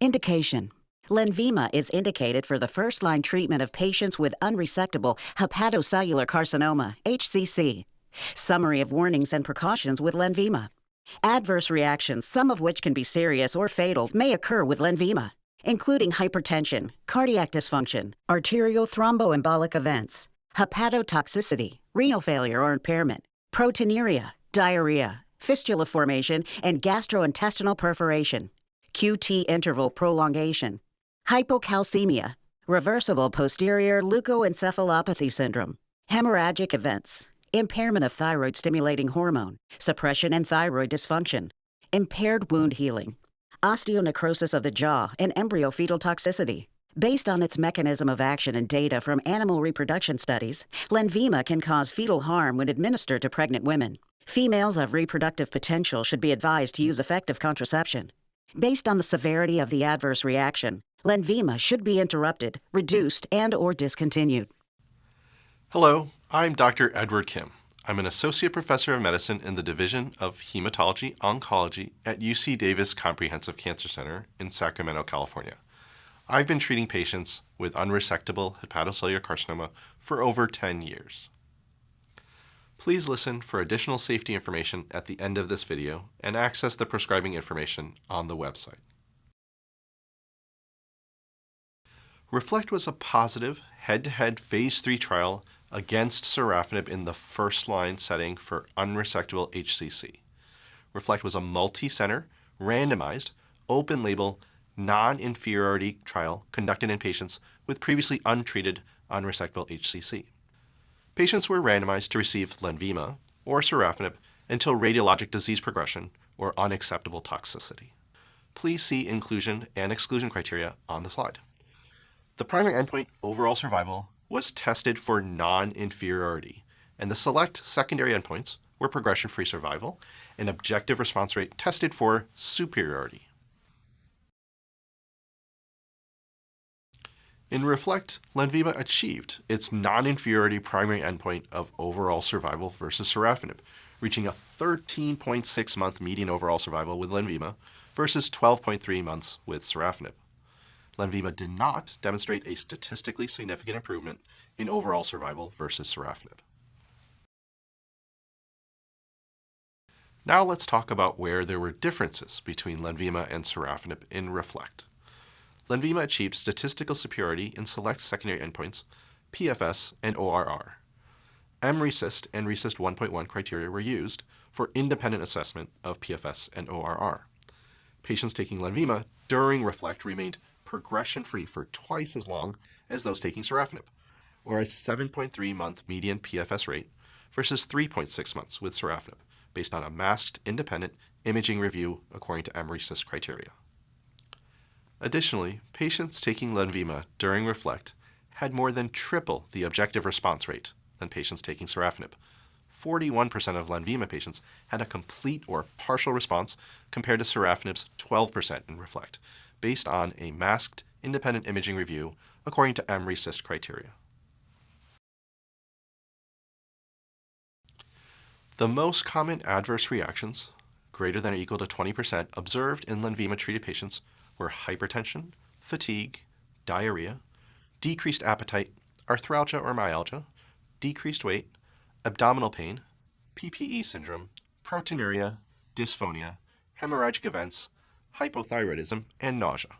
Indication. LENVIMA is indicated for the first-line treatment of patients with unresectable hepatocellular carcinoma, HCC. Summary of warnings and precautions with LENVIMA. Adverse reactions, some of which can be serious or fatal, may occur with LENVIMA, including hypertension, cardiac dysfunction, arterial thromboembolic events, hepatotoxicity, renal failure or impairment, proteinuria, diarrhea, fistula formation, and gastrointestinal perforation, QT interval prolongation, hypocalcemia, reversible posterior leukoencephalopathy syndrome, hemorrhagic events, impairment of thyroid stimulating hormone, suppression and thyroid dysfunction, impaired wound healing, osteonecrosis of the jaw, and embryo-fetal toxicity. Based on its mechanism of action and data from animal reproduction studies, LENVIMA can cause fetal harm when administered to pregnant women. Females of reproductive potential should be advised to use effective contraception. Based on the severity of the adverse reaction, LENVIMA should be interrupted, reduced, and/or discontinued. Hello, I'm Dr. Edward Kim. I'm an Associate Professor of Medicine in the Division of Hematology, Oncology at UC Davis Comprehensive Cancer Center in Sacramento, California. I've been treating patients with unresectable hepatocellular carcinoma for over 10 years. Please listen for additional safety information at the end of this video and access the prescribing information on the website. REFLECT was a positive head-to-head phase 3 trial against sorafenib in the first-line setting for unresectable HCC. REFLECT was a multi-center, randomized, open-label, non-inferiority trial conducted in patients with previously untreated unresectable HCC. Patients were randomized to receive LENVIMA or sorafenib until radiologic disease progression or unacceptable toxicity. Please see inclusion and exclusion criteria on the slide. The primary endpoint, overall survival, was tested for non-inferiority, and the select secondary endpoints were progression-free survival and objective response rate tested for superiority. In REFLECT, LENVIMA achieved its non-inferiority primary endpoint of overall survival versus sorafenib, reaching a 13.6-month median overall survival with LENVIMA versus 12.3 months with sorafenib. LENVIMA did not demonstrate a statistically significant improvement in overall survival versus sorafenib. Now let's talk about where there were differences between LENVIMA and sorafenib in REFLECT. LENVIMA achieved statistical superiority in select secondary endpoints, PFS and ORR. mRECIST and RECIST 1.1 criteria were used for independent assessment of PFS and ORR. Patients taking LENVIMA during REFLECT remained progression-free for twice as long as those taking sorafenib, or a 7.3-month median PFS rate versus 3.6 months with sorafenib, based on a masked independent imaging review according to mRECIST criteria. Additionally, patients taking LENVIMA during REFLECT had more than triple the objective response rate than patients taking sorafenib. 41% of LENVIMA patients had a complete or partial response compared to sorafenib's 12% in REFLECT, based on a masked independent imaging review according to mRECIST criteria. The most common adverse reactions, greater than or equal to 20%, observed in LENVIMA-treated patients were hypertension, fatigue, diarrhea, decreased appetite, arthralgia or myalgia, decreased weight, abdominal pain, PPE syndrome, proteinuria, dysphonia, hemorrhagic events, hypothyroidism, and nausea.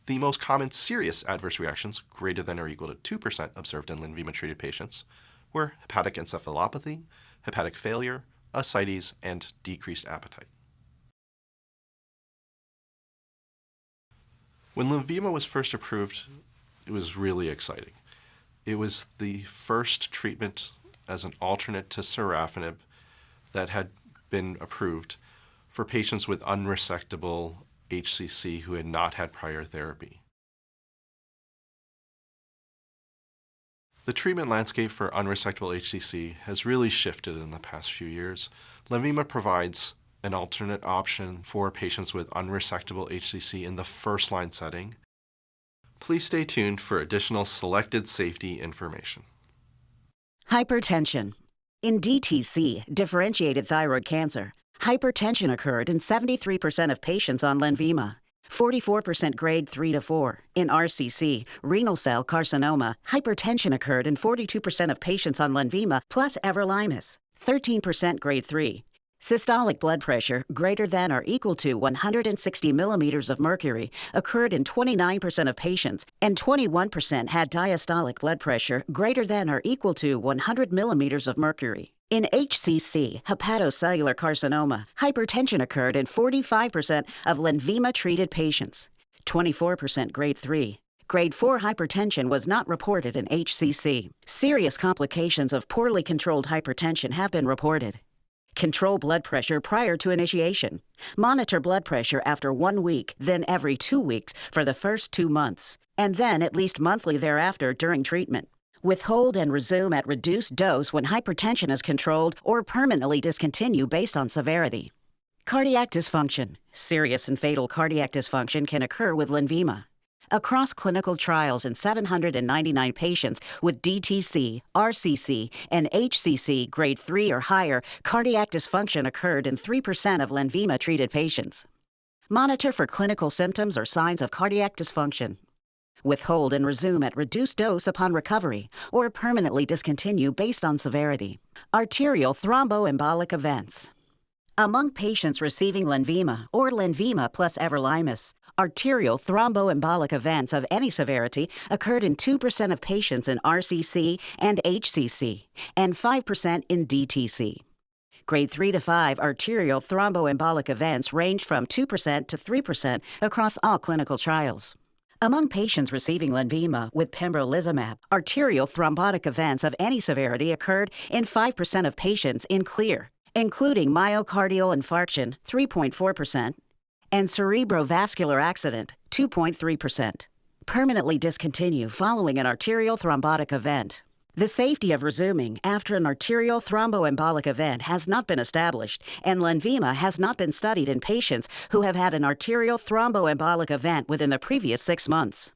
The most common serious adverse reactions, greater than or equal to 2% observed in LENVIMA-treated patients, were hepatic encephalopathy, hepatic failure, ascites, and decreased appetite. When LENVIMA was first approved, it was really exciting. It was the first treatment as an alternate to sorafenib that had been approved for patients with unresectable HCC who had not had prior therapy. The treatment landscape for unresectable HCC has really shifted in the past few years. LENVIMA provides an alternate option for patients with unresectable HCC in the first-line setting. Please stay tuned for additional selected safety information. Hypertension. In DTC, differentiated thyroid cancer, hypertension occurred in 73% of patients on LENVIMA. 44% grade 3 to 4. In RCC, renal cell carcinoma, hypertension occurred in 42% of patients on LENVIMA plus everolimus. 13% grade 3. Systolic blood pressure greater than or equal to 160 millimeters of mercury occurred in 29% of patients, and 21% had diastolic blood pressure greater than or equal to 100 millimeters of mercury. In HCC, hepatocellular carcinoma, hypertension occurred in 45% of LENVIMA-treated patients. 24% grade 3. Grade 4 hypertension was not reported in HCC. Serious complications of poorly controlled hypertension have been reported. Control blood pressure prior to initiation. Monitor blood pressure after 1 week, then every 2 weeks for the first 2 months, and then at least monthly thereafter during treatment. Withhold and resume at reduced dose when hypertension is controlled or permanently discontinue based on severity. Cardiac dysfunction. Serious and fatal cardiac dysfunction can occur with LENVIMA. Across clinical trials in 799 patients with DTC, RCC, and HCC grade 3 or higher, cardiac dysfunction occurred in 3% of LENVIMA-treated patients. Monitor for clinical symptoms or signs of cardiac dysfunction. Withhold and resume at reduced dose upon recovery, or permanently discontinue based on severity. Arterial thromboembolic events. Among patients receiving LENVIMA or LENVIMA plus everolimus, arterial thromboembolic events of any severity occurred in 2% of patients in RCC and HCC, and 5% in DTC. Grade 3 to 5 arterial thromboembolic events ranged from 2% to 3% across all clinical trials. Among patients receiving LENVIMA with pembrolizumab, arterial thrombotic events of any severity occurred in 5% of patients in CLEAR, including myocardial infarction, 3.4%, and cerebrovascular accident, 2.3%. Permanently discontinue following an arterial thrombotic event. The safety of resuming after an arterial thromboembolic event has not been established, and LENVIMA has not been studied in patients who have had an arterial thromboembolic event within the previous 6 months.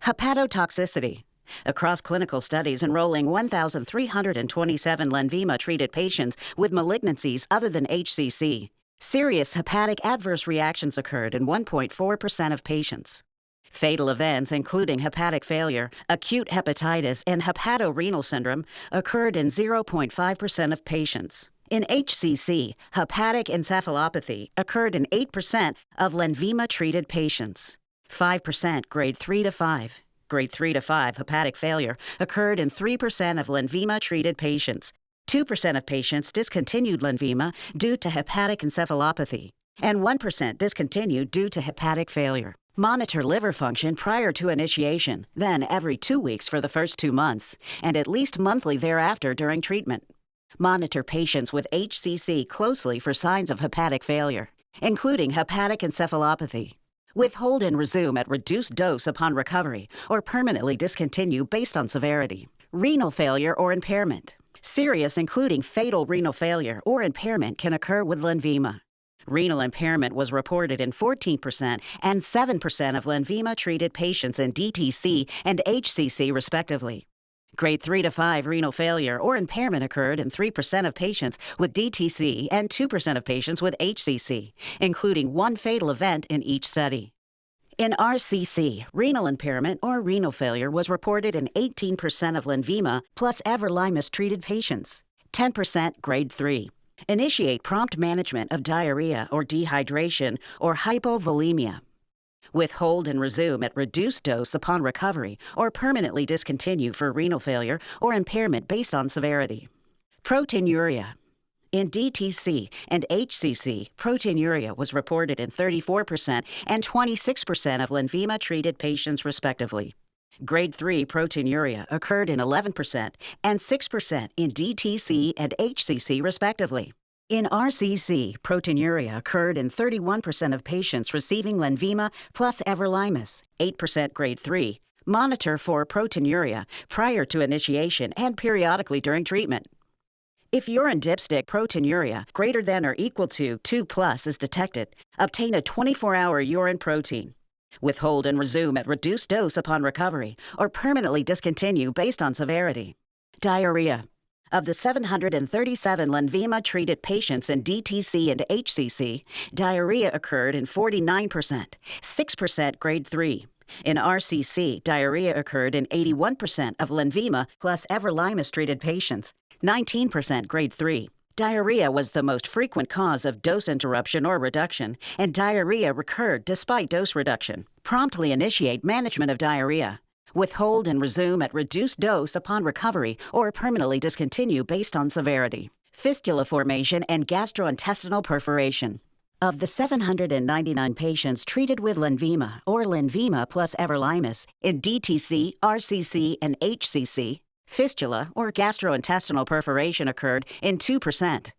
Hepatotoxicity. Across clinical studies enrolling 1,327 LENVIMA-treated patients with malignancies other than HCC, serious hepatic adverse reactions occurred in 1.4% of patients. Fatal events, including hepatic failure, acute hepatitis, and hepatorenal syndrome, occurred in 0.5% of patients. In HCC, hepatic encephalopathy occurred in 8% of LENVIMA-treated patients. 5% grade 3 to 5. Grade 3 to 5 hepatic failure occurred in 3% of LENVIMA-treated patients. 2% of patients discontinued LENVIMA due to hepatic encephalopathy, and 1% discontinued due to hepatic failure. Monitor liver function prior to initiation, then every 2 weeks for the first 2 months, and at least monthly thereafter during treatment. Monitor patients with HCC closely for signs of hepatic failure, including hepatic encephalopathy. Withhold and resume at reduced dose upon recovery, or permanently discontinue based on severity. Renal failure or impairment. Serious, including fatal renal failure or impairment, can occur with LENVIMA. Renal impairment was reported in 14% and 7% of LENVIMA-treated patients in DTC and HCC, respectively. Grade 3 to 5 renal failure or impairment occurred in 3% of patients with DTC and 2% of patients with HCC, including 1 fatal event in each study. In RCC, renal impairment or renal failure was reported in 18% of LENVIMA plus everolimus-treated patients, 10% grade 3. Initiate prompt management of diarrhea or dehydration or hypovolemia. Withhold and resume at reduced dose upon recovery or permanently discontinue for renal failure or impairment based on severity. Proteinuria. In DTC and HCC, proteinuria was reported in 34% and 26% of LENVIMA-treated patients, respectively. Grade 3 proteinuria occurred in 11% and 6% in DTC and HCC, respectively. In RCC, proteinuria occurred in 31% of patients receiving LENVIMA plus everolimus, 8% grade 3. Monitor for proteinuria prior to initiation and periodically during treatment. If urine dipstick proteinuria greater than or equal to 2+ is detected, obtain a 24-hour urine protein. Withhold and resume at reduced dose upon recovery, or permanently discontinue based on severity. Diarrhea. Of the 737 LENVIMA-treated patients in DTC and HCC, diarrhea occurred in 49%, 6% grade 3. In RCC, diarrhea occurred in 81% of LENVIMA plus everolimus-treated patients, 19% grade 3. Diarrhea was the most frequent cause of dose interruption or reduction, and diarrhea recurred despite dose reduction. Promptly initiate management of diarrhea. Withhold and resume at reduced dose upon recovery or permanently discontinue based on severity. Fistula formation and gastrointestinal perforation. Of the 799 patients treated with LENVIMA or LENVIMA plus everolimus in DTC, RCC, and HCC, fistula or gastrointestinal perforation occurred in 2%.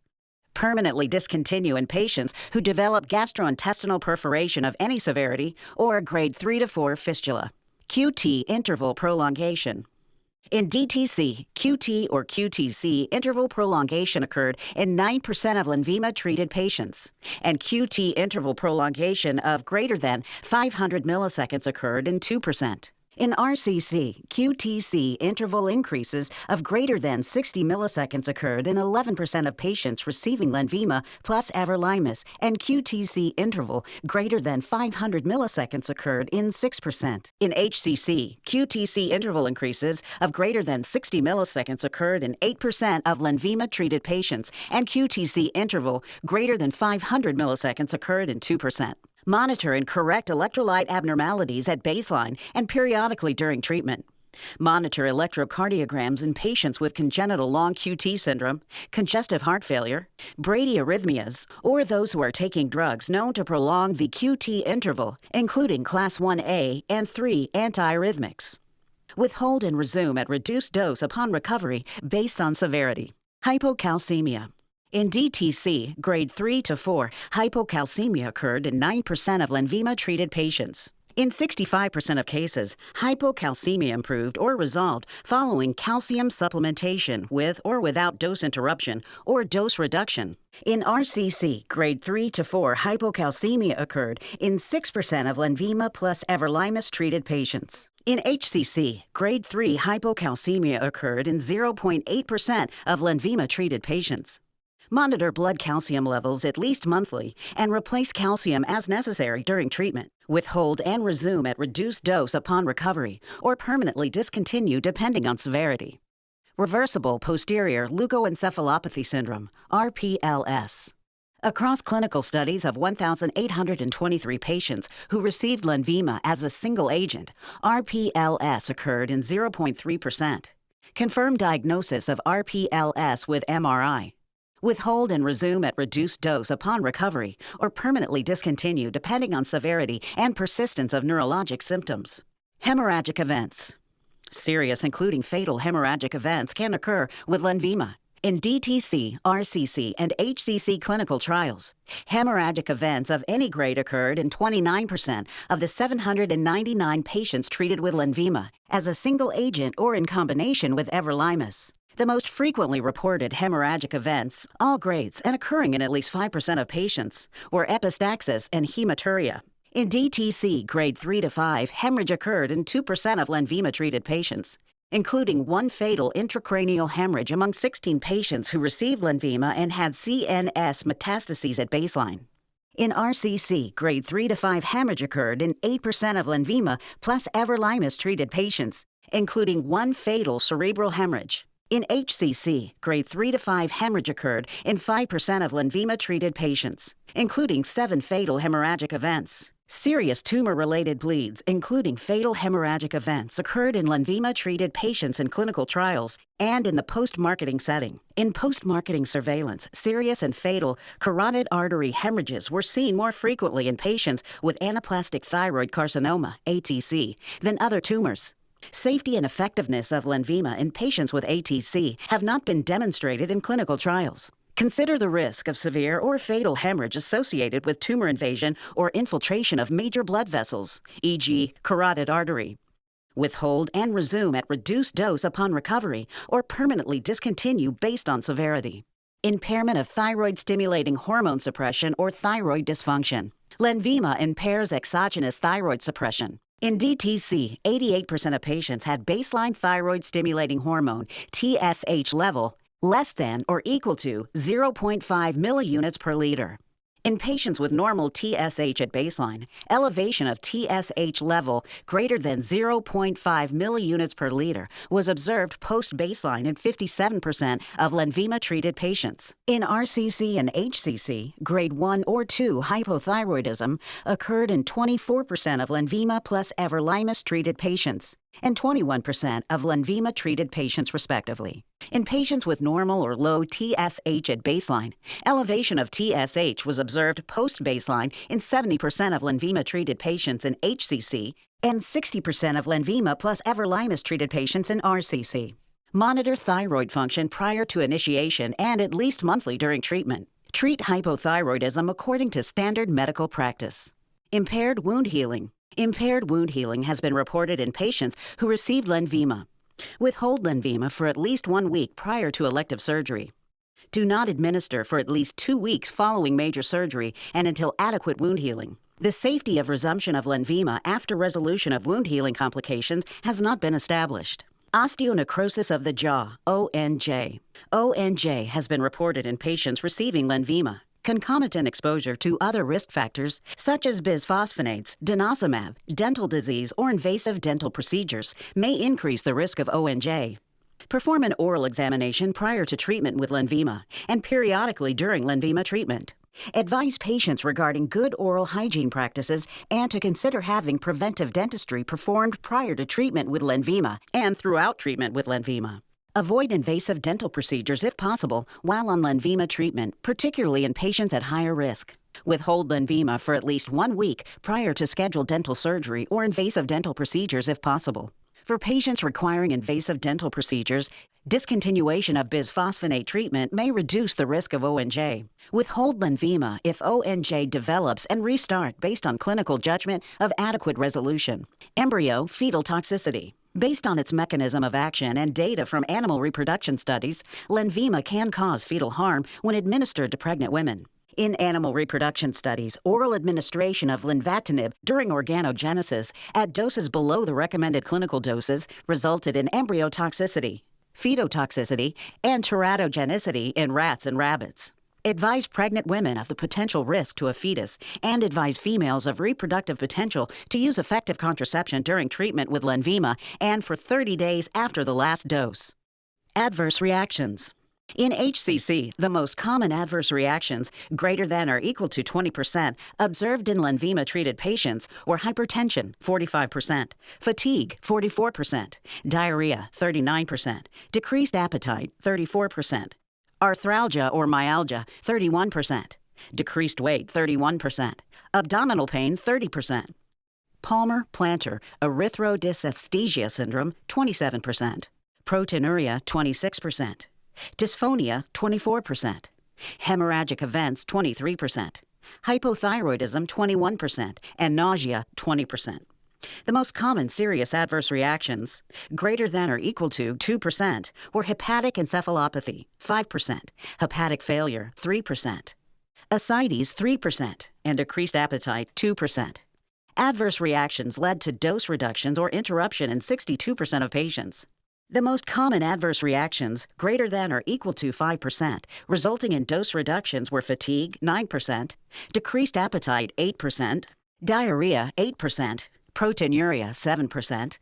Permanently discontinue in patients who develop gastrointestinal perforation of any severity or grade 3 to 4 fistula. QT interval prolongation. In DTC, QT or QTC interval prolongation occurred in 9% of LENVIMA-treated patients, and QT interval prolongation of greater than 500 milliseconds occurred in 2%. In RCC, QTC interval increases of greater than 60 milliseconds occurred in 11% of patients receiving LENVIMA plus everolimus, and QTC interval greater than 500 milliseconds occurred in 6%. In HCC, QTC interval increases of greater than 60 milliseconds occurred in 8% of LENVIMA-treated patients, and QTC interval greater than 500 milliseconds occurred in 2%. Monitor and correct electrolyte abnormalities at baseline and periodically during treatment. Monitor electrocardiograms in patients with congenital long QT syndrome, congestive heart failure, bradyarrhythmias, or those who are taking drugs known to prolong the QT interval, including Class 1A and 3 antiarrhythmics. Withhold and resume at reduced dose upon recovery based on severity. Hypocalcemia. In DTC, grade 3 to 4, hypocalcemia occurred in 9% of LENVIMA-treated patients. In 65% of cases, hypocalcemia improved or resolved following calcium supplementation with or without dose interruption or dose reduction. In RCC, grade 3 to 4, hypocalcemia occurred in 6% of LENVIMA plus everolimus-treated patients. In HCC, grade 3 hypocalcemia occurred in 0.8% of LENVIMA-treated patients. Monitor blood calcium levels at least monthly and replace calcium as necessary during treatment. Withhold and resume at reduced dose upon recovery or permanently discontinue depending on severity. Reversible posterior leukoencephalopathy syndrome, RPLS. Across clinical studies of 1,823 patients who received LENVIMA as a single agent, RPLS occurred in 0.3%. Confirmed diagnosis of RPLS with MRI. Withhold and resume at reduced dose upon recovery or permanently discontinue depending on severity and persistence of neurologic symptoms. Hemorrhagic events. Serious, including fatal hemorrhagic events, can occur with LENVIMA. In DTC, RCC, and HCC clinical trials, hemorrhagic events of any grade occurred in 29% of the 799 patients treated with LENVIMA as a single agent or in combination with everolimus. The most frequently reported hemorrhagic events, all grades and occurring in at least 5% of patients, were epistaxis and hematuria. In DTC, grade 3 to 5, hemorrhage occurred in 2% of LENVIMA-treated patients, including one fatal intracranial hemorrhage among 16 patients who received LENVIMA and had CNS metastases at baseline. In RCC, grade 3 to 5 hemorrhage occurred in 8% of LENVIMA plus everolimus-treated patients, including one fatal cerebral hemorrhage. In HCC, grade 3 to 5 hemorrhage occurred in 5% of LENVIMA-treated patients, including 7 fatal hemorrhagic events. Serious tumor-related bleeds, including fatal hemorrhagic events, occurred in LENVIMA-treated patients in clinical trials and in the post-marketing setting. In post-marketing surveillance, serious and fatal carotid artery hemorrhages were seen more frequently in patients with anaplastic thyroid carcinoma, ATC, than other tumors. Safety and effectiveness of LENVIMA in patients with ATC have not been demonstrated in clinical trials. Consider the risk of severe or fatal hemorrhage associated with tumor invasion or infiltration of major blood vessels, e.g., carotid artery. Withhold and resume at reduced dose upon recovery or permanently discontinue based on severity. Impairment of thyroid-stimulating hormone suppression or thyroid dysfunction. LENVIMA impairs exogenous thyroid suppression. In DTC, 88% of patients had baseline thyroid-stimulating hormone, TSH level, less than or equal to 0.5 milliunits per liter. In patients with normal TSH at baseline, elevation of TSH level greater than 0.5 milliunits per liter was observed post-baseline in 57% of LENVIMA-treated patients. In RCC and HCC, grade 1 or 2 hypothyroidism occurred in 24% of LENVIMA plus everolimus-treated patients and 21% of LENVIMA-treated patients, respectively. In patients with normal or low TSH at baseline, elevation of TSH was observed post-baseline in 70% of LENVIMA-treated patients in HCC and 60% of LENVIMA plus everolimus-treated patients in RCC. Monitor thyroid function prior to initiation and at least monthly during treatment. Treat hypothyroidism according to standard medical practice. Impaired wound healing. Impaired wound healing has been reported in patients who received LENVIMA. Withhold LENVIMA for at least 1 week prior to elective surgery. Do not administer for at least 2 weeks following major surgery and until adequate wound healing. The safety of resumption of LENVIMA after resolution of wound healing complications has not been established. Osteonecrosis of the jaw, ONJ. ONJ has been reported in patients receiving LENVIMA. Concomitant exposure to other risk factors, such as bisphosphonates, denosumab, dental disease, or invasive dental procedures, may increase the risk of ONJ. Perform an oral examination prior to treatment with LENVIMA and periodically during LENVIMA treatment. Advise patients regarding good oral hygiene practices and to consider having preventive dentistry performed prior to treatment with LENVIMA and throughout treatment with LENVIMA. Avoid invasive dental procedures if possible while on LENVIMA treatment, particularly in patients at higher risk. Withhold LENVIMA for at least 1 week prior to scheduled dental surgery or invasive dental procedures if possible. For patients requiring invasive dental procedures, discontinuation of bisphosphonate treatment may reduce the risk of ONJ. Withhold LENVIMA if ONJ develops and restart based on clinical judgment of adequate resolution. Embryo-fetal toxicity. Based on its mechanism of action and data from animal reproduction studies, LENVIMA can cause fetal harm when administered to pregnant women. In animal reproduction studies, oral administration of lenvatinib during organogenesis at doses below the recommended clinical doses resulted in embryo-toxicity, fetotoxicity, and teratogenicity in rats and rabbits. Advise pregnant women of the potential risk to a fetus and advise females of reproductive potential to use effective contraception during treatment with LENVIMA and for 30 days after the last dose. Adverse reactions. In HCC, the most common adverse reactions, greater than or equal to 20%, observed in LENVIMA-treated patients were hypertension, 45%, fatigue, 44%, diarrhea, 39%, decreased appetite, 34%, arthralgia or myalgia, 31%, decreased weight, 31%, abdominal pain, 30%, Palmer-Plantar erythrodysesthesia syndrome, 27%, proteinuria, 26%, dysphonia, 24%, hemorrhagic events, 23%, hypothyroidism, 21%, and nausea, 20%. The most common serious adverse reactions, greater than or equal to 2%, were hepatic encephalopathy, 5%, hepatic failure, 3%, ascites, 3%, and decreased appetite, 2%. Adverse reactions led to dose reductions or interruption in 62% of patients. The most common adverse reactions, greater than or equal to 5%, resulting in dose reductions were fatigue, 9%, decreased appetite, 8%, diarrhea, 8%, proteinuria, 7%,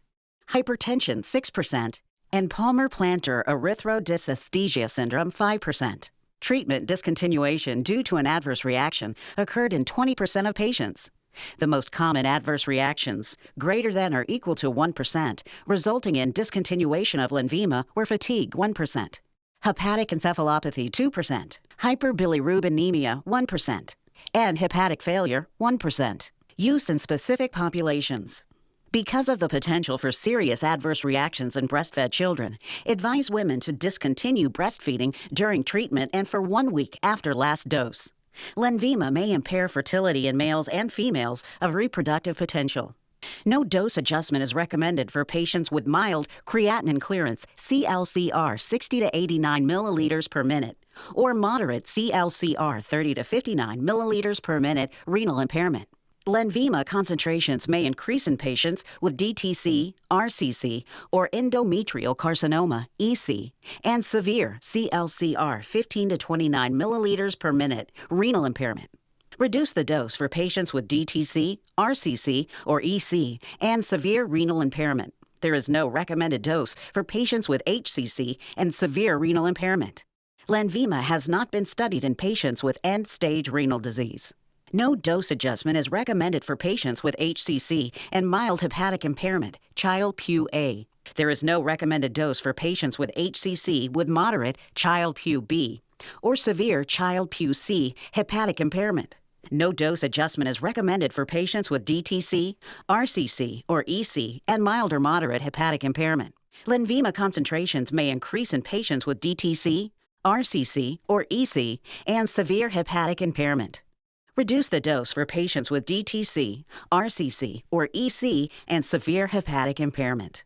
hypertension, 6%, and Palmer-Plantar erythrodysesthesia syndrome, 5%. Treatment discontinuation due to an adverse reaction occurred in 20% of patients. The most common adverse reactions, greater than or equal to 1%, resulting in discontinuation of LENVIMA were fatigue, 1%, hepatic encephalopathy, 2%, hyperbilirubinemia, 1%, and hepatic failure, 1%. Use in specific populations. Because of the potential for serious adverse reactions in breastfed children, advise women to discontinue breastfeeding during treatment and for 1 week after last dose. LENVIMA may impair fertility in males and females of reproductive potential. No dose adjustment is recommended for patients with mild creatinine clearance, CLCR 60 to 89 milliliters per minute, or moderate CLCR 30 to 59 milliliters per minute renal impairment. LENVIMA concentrations may increase in patients with DTC, RCC, or endometrial carcinoma, EC, and severe CLCR 15 to 29 milliliters per minute renal impairment. Reduce the dose for patients with DTC, RCC, or EC, and severe renal impairment. There is no recommended dose for patients with HCC and severe renal impairment. LENVIMA has not been studied in patients with end-stage renal disease. No dose adjustment is recommended for patients with HCC and mild hepatic impairment, Child-Pugh A. There is no recommended dose for patients with HCC with moderate Child-Pugh B or severe Child-Pugh C hepatic impairment. No dose adjustment is recommended for patients with DTC, RCC, or EC and mild or moderate hepatic impairment. LENVIMA concentrations may increase in patients with DTC, RCC, or EC and severe hepatic impairment. Reduce the dose for patients with DTC, RCC, or EC and severe hepatic impairment.